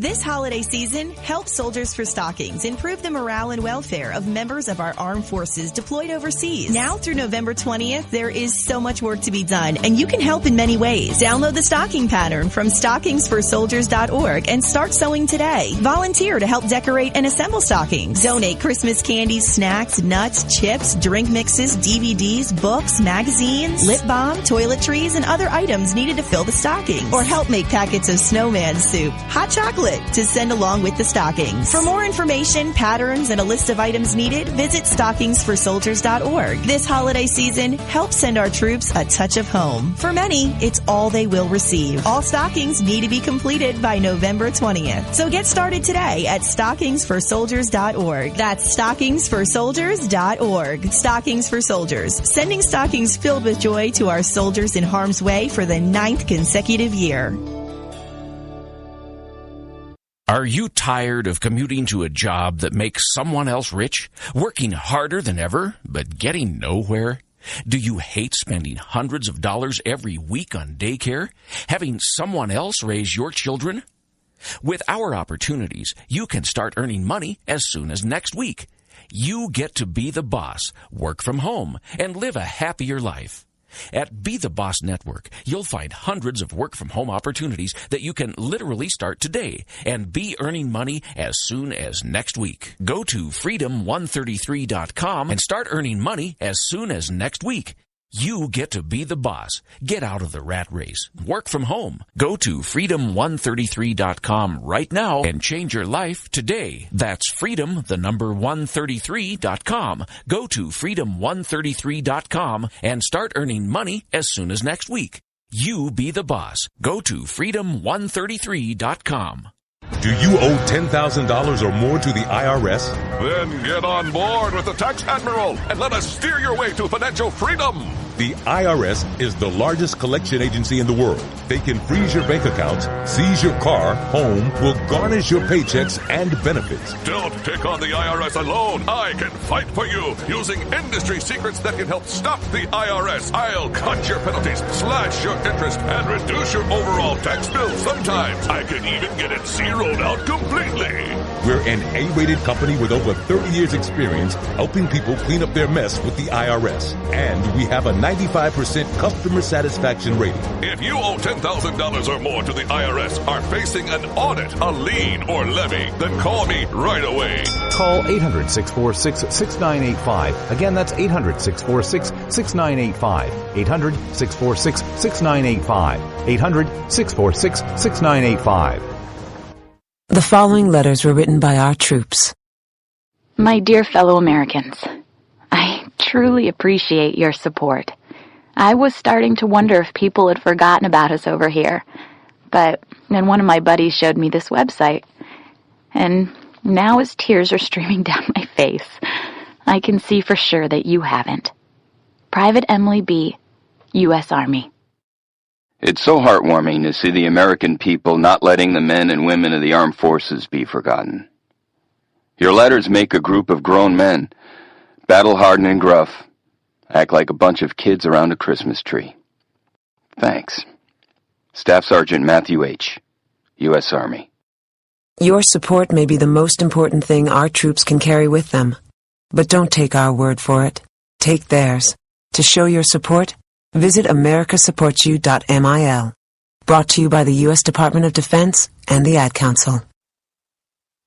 This holiday season, help Soldiers for Stockings improve the morale and welfare of members of our armed forces deployed overseas. Now through November 20th, there is so much work to be done, and you can help in many ways. Download the stocking pattern from stockingsforsoldiers.org and start sewing today. Volunteer to help decorate and assemble stockings. Donate Christmas candies, snacks, nuts, chips, drink mixes, DVDs, books, magazines, lip balm, toiletries, and other items needed to fill the stockings. Or help make packets of snowman soup, hot chocolate, to send along with the stockings. For more information, patterns, and a list of items needed, visit stockingsforsoldiers.org. This holiday season, help send our troops a touch of home. For many, it's all they will receive. All stockings need to be completed by November 20th. So get started today at stockingsforsoldiers.org. That's stockingsforsoldiers.org. Stockings for Soldiers. Sending stockings filled with joy to our soldiers in harm's way for the 9th consecutive year. Are you tired of commuting to a job that makes someone else rich, working harder than ever, but getting nowhere? Do you hate spending hundreds of dollars every week on daycare, having someone else raise your children? With our opportunities, you can start earning money as soon as next week. You get to be the boss, work from home, and live a happier life. At Be the Boss Network, you'll find hundreds of work-from-home opportunities that you can literally start today and be earning money as soon as next week. Go to freedom133.com and start earning money as soon as next week. You get to be the boss. Get out of the rat race. Work from home. Go to freedom133.com right now and change your life today. That's freedom133.com. Go to freedom133.com and start earning money as soon as next week. You be the boss. Go to freedom133.com. Do you owe $10,000 or more to the IRS? Then get on board with the Tax Admiral and let us steer your way to financial freedom. The IRS is the largest collection agency in the world. They can freeze your bank accounts, seize your car, home, will garnish your paychecks and benefits. Don't take on the IRS alone. I can fight for you using industry secrets that can help stop the IRS. I'll cut your penalties, slash your interest, and reduce your overall tax bill. Sometimes I can even get it zeroed out completely. We're an A-rated company with over 30 years experience helping people clean up their mess with the IRS. And we have a 95% customer satisfaction rating. If you owe $10,000 or more to the IRS, are facing an audit, a lien, or levy, then call me right away. Call 800-646-6985. Again, that's 800-646-6985. 800-646-6985. 800-646-6985. The following letters were written by our troops. My dear fellow Americans, I truly appreciate your support. I was starting to wonder if people had forgotten about us over here, but then one of my buddies showed me this website, and now as tears are streaming down my face, I can see for sure that you haven't. Private Emily B., U.S. Army. It's so heartwarming to see the American people not letting the men and women of the armed forces be forgotten. Your letters make a group of grown men, battle-hardened and gruff, act like a bunch of kids around a Christmas tree. Thanks. Staff Sergeant Matthew H., U.S. Army. Your support may be the most important thing our troops can carry with them. But don't take our word for it. Take theirs. To show your support, visit americasupportsyou.mil. Brought to you by the U.S. Department of Defense and the Ad Council.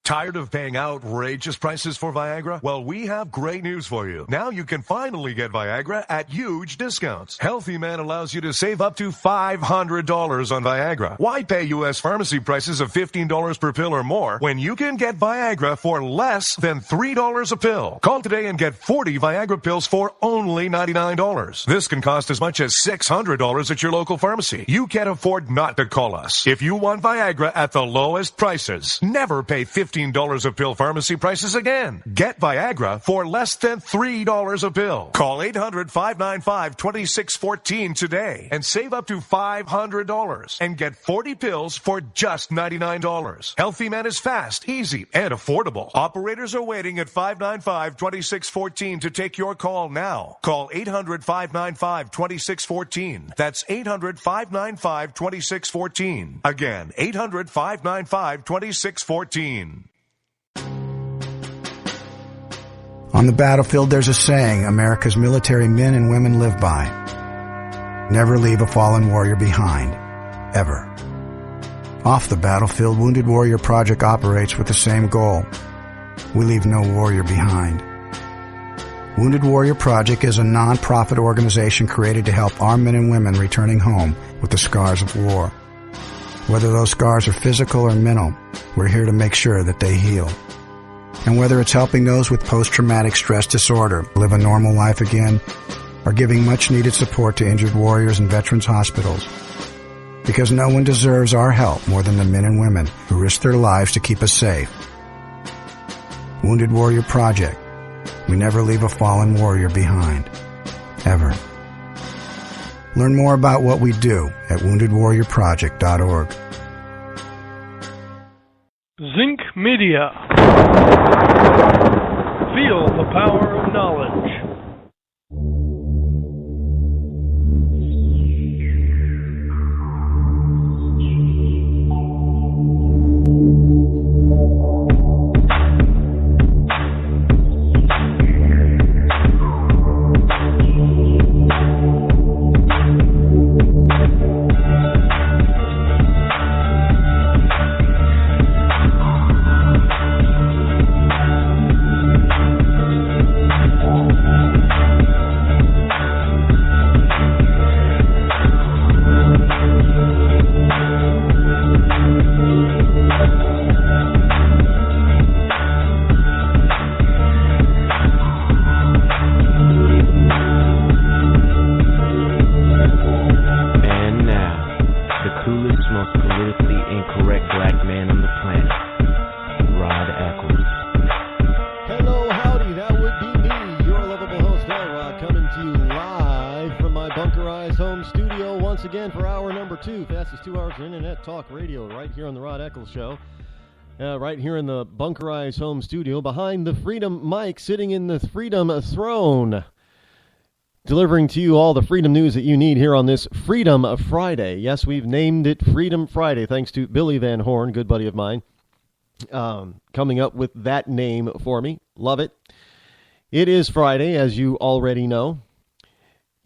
Tired of paying outrageous prices for Viagra? Well, we have great news for you. Now you can finally get Viagra at huge discounts. Healthy Man allows you to save up to $500 on Viagra. Why pay U.S. pharmacy prices of $15 per pill or more when you can get Viagra for less than $3 a pill? Call today and get 40 Viagra pills for only $99. This can cost as much as $600 at your local pharmacy. You can't afford not to call us. If you want Viagra at the lowest prices, never pay $15 $15 a pill pharmacy prices again. Get Viagra for less than $3 a pill. Call 800-595-2614 today and save up to $500 and get 40 pills for just $99. Healthy Man is fast, easy, and affordable. Operators are waiting at 595-2614 to take your call now. Call 800-595-2614. That's 800-595-2614. Again, 800-595-2614. On the battlefield, there's a saying America's military men and women live by. Never leave a fallen warrior behind. Ever. Off the battlefield, Wounded Warrior Project operates with the same goal. We leave no warrior behind. Wounded Warrior Project is a non-profit organization created to help our men and women returning home with the scars of war. Whether those scars are physical or mental, we're here to make sure that they heal. And whether it's helping those with post-traumatic stress disorder live a normal life again, or giving much-needed support to injured warriors in veterans' hospitals. Because no one deserves our help more than the men and women who risk their lives to keep us safe. Wounded Warrior Project. We never leave a fallen warrior behind. Ever. Learn more about what we do at woundedwarriorproject.org. Zinc Media. Feel the power of knowledge. Talk radio right here on the Rod Eccles Show. Right here in the bunkerized home studio behind the Freedom mic, sitting in the Freedom throne, delivering to you all the freedom news that you need here on this Freedom Friday. Yes, we've named it Freedom Friday thanks to Billy Van Horn, good buddy of mine, coming up with that name for me. Love it. It is Friday, as you already know,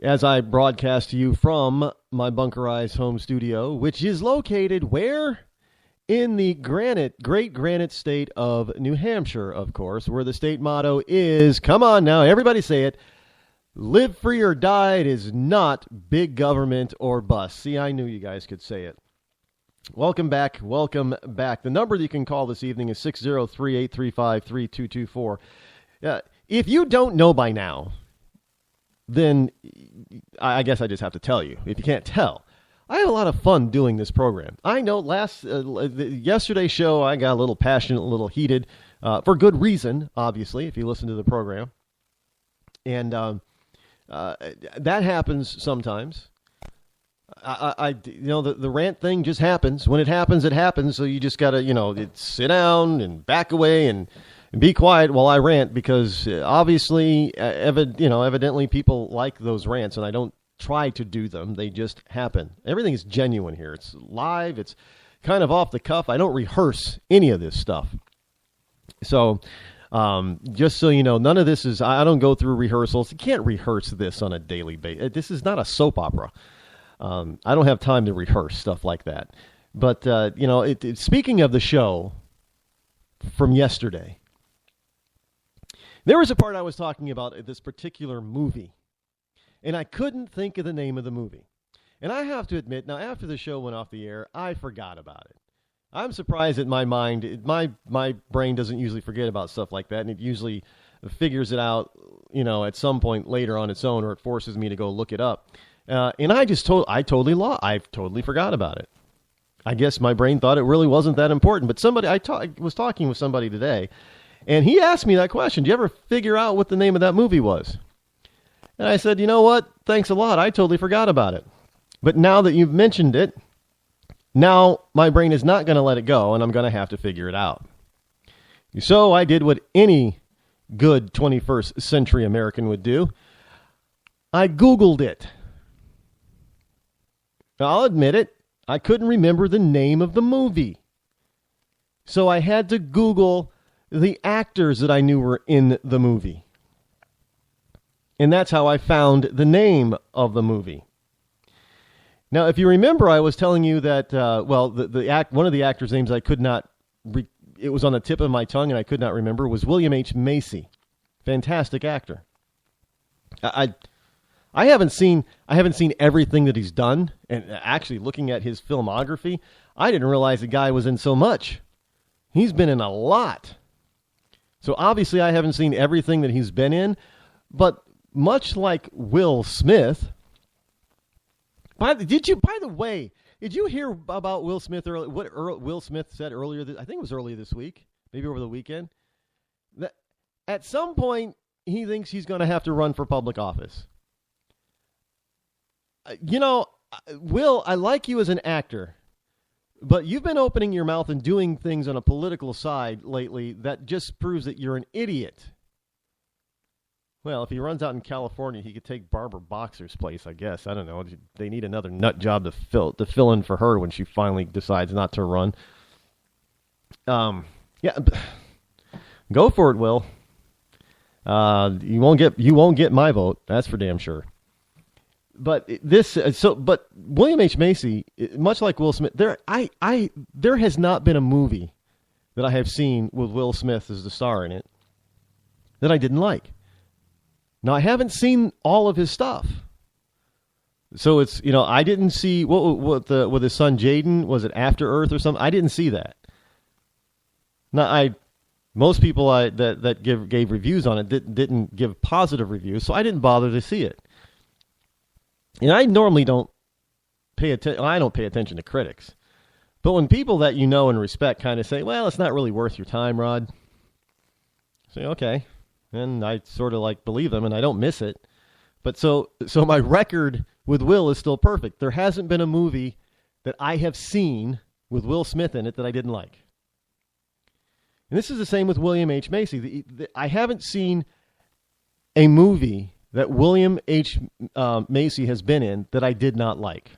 as I broadcast to you from my bunkerized home studio, which is located where? In the great granite state of New Hampshire, of course, where the state motto is, come on now, everybody say it, live free or die. It is not big government or bust. See, I knew you guys could say it. Welcome back. Welcome back. The number that you can call this evening is 603-835-3224. If you don't know by now, then I guess I just have to tell you. If you can't tell, I have a lot of fun doing this program. I know yesterday's show, I got a little passionate, a little heated, for good reason, obviously, if you listen to the program. And that happens sometimes. The rant thing just happens. When it happens, it happens. So you just got to, sit down and back away and be quiet while I rant, because obviously, evidently people like those rants, and I don't try to do them. They just happen. Everything is genuine here. It's live. It's kind of off the cuff. I don't rehearse any of this stuff. So just so you know, none of this is, I don't go through rehearsals. You can't rehearse this on a daily basis. This is not a soap opera. I don't have time to rehearse stuff like that. But, speaking of the show from yesterday, there was a part I was talking about this particular movie, and I couldn't think of the name of the movie. And I have to admit, now after the show went off the air, I forgot about it. I'm surprised that my brain doesn't usually forget about stuff like that, and it usually figures it out, at some point later on its own, or it forces me to go look it up. And I totally forgot about it. I guess my brain thought it really wasn't that important. But I was talking with somebody today, and he asked me that question. Do you ever figure out what the name of that movie was? And I said, you know what? Thanks a lot. I totally forgot about it. But now that you've mentioned it, now my brain is not going to let it go, and I'm going to have to figure it out. So I did what any good 21st century American would do. I Googled it. I'll admit it. I couldn't remember the name of the movie. So I had to Google the actors that I knew were in the movie. And that's how I found the name of the movie. Now, if you remember, I was telling you that, one of the actors' names I could not, it was on the tip of my tongue and I could not remember, was William H. Macy. Fantastic actor. I haven't seen everything that he's done, and actually looking at his filmography, I didn't realize the guy was in so much. He's been in a lot. So obviously I haven't seen everything that he's been in, but much like Will Smith, by the way, did you hear about Will Smith earlier? What Will Smith said earlier? I think it was earlier this week, maybe over the weekend. That at some point he thinks he's going to have to run for public office. Will, I like you as an actor, but you've been opening your mouth and doing things on a political side lately that just proves that you're an idiot. Well, if he runs out in California, he could take Barbara Boxer's place, I guess. I don't know. They need another nut job to fill in for her when she finally decides not to run. Yeah, go for it, Will. You won't get my vote. That's for damn sure. But but William H. Macy, much like Will Smith, there has not been a movie that I have seen with Will Smith as the star in it that I didn't like. Now, I haven't seen all of his stuff. So it's, I didn't see with his son Jaden, was it After Earth or something? I didn't see that. Now, most people that gave reviews on it didn't give positive reviews, so I didn't bother to see it. And I normally don't pay attention to critics. But when people that you know and respect kind of say, well, it's not really worth your time, Rod, I say, okay. And I sort of believe them, and I don't miss it. But so my record with Will is still perfect. There hasn't been a movie that I have seen with Will Smith in it that I didn't like. And this is the same with William H. Macy. I haven't seen a movie that William H. Macy has been in that I did not like.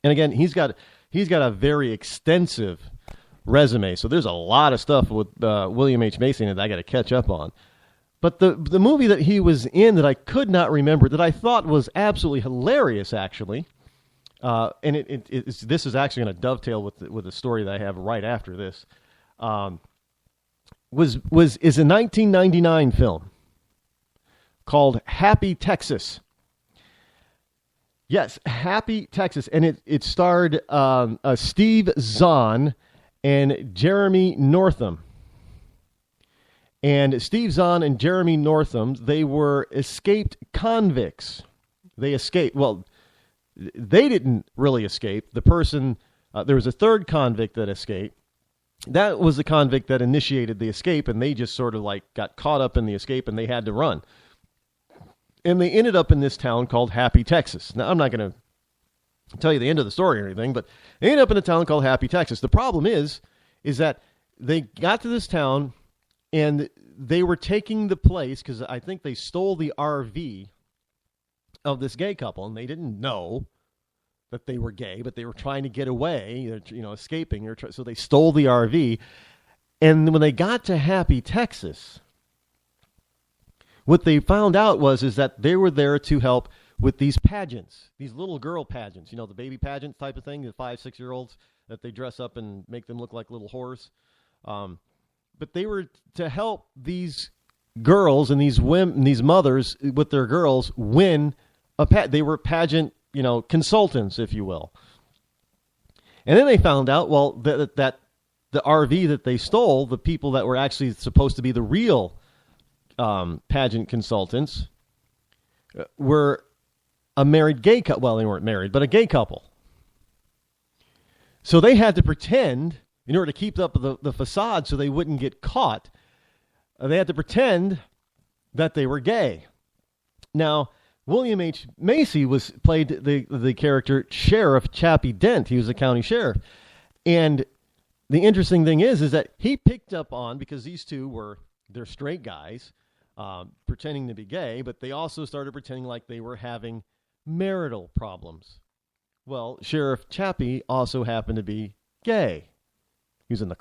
And again, he's got a very extensive resume, so there's a lot of stuff with William H. Macy in it that I got to catch up on. But the movie that he was in that I could not remember, that I thought was absolutely hilarious, actually, and this is actually going to dovetail with the story that I have right after this, is a 1999 film called Happy Texas. Yes, Happy Texas, and it starred Steve Zahn and Jeremy Northam. And Steve Zahn and Jeremy Northam, they were escaped convicts. They escaped. Well, they didn't really escape. The person, there was a third convict that escaped. That was the convict that initiated the escape, and they just sort of got caught up in the escape, and they had to run. And they ended up in this town called Happy Texas. Now, I'm not going to tell you the end of the story or anything, but they ended up in a town called Happy Texas. The problem is that they got to this town, and they were taking the place, because I think they stole the RV of this gay couple, and they didn't know that they were gay, but they were trying to get away, escaping. So they stole the RV. And when they got to Happy Texas, what they found out is that they were there to help with these pageants, these little girl pageants, the baby pageant type of thing, the 5-6-year-olds that they dress up and make them look like little whores. But they were to help these girls and these women, these mothers with their girls win they were pageant, consultants, if you will. And then they found out, that the RV that they stole, the people that were actually supposed to be the real pageant consultants, were a married gay couple. Well, they weren't married, but a gay couple. So they had to pretend, in order to keep up the facade so they wouldn't get caught, they had to pretend that they were gay. Now, William H. Macy played the character Sheriff Chappie Dent. He was a county sheriff. And the interesting thing is that he picked up on, because these two they're straight guys, pretending to be gay, but they also started pretending like they were having marital problems. Well, Sheriff Chappie also happened to be gay. He was in the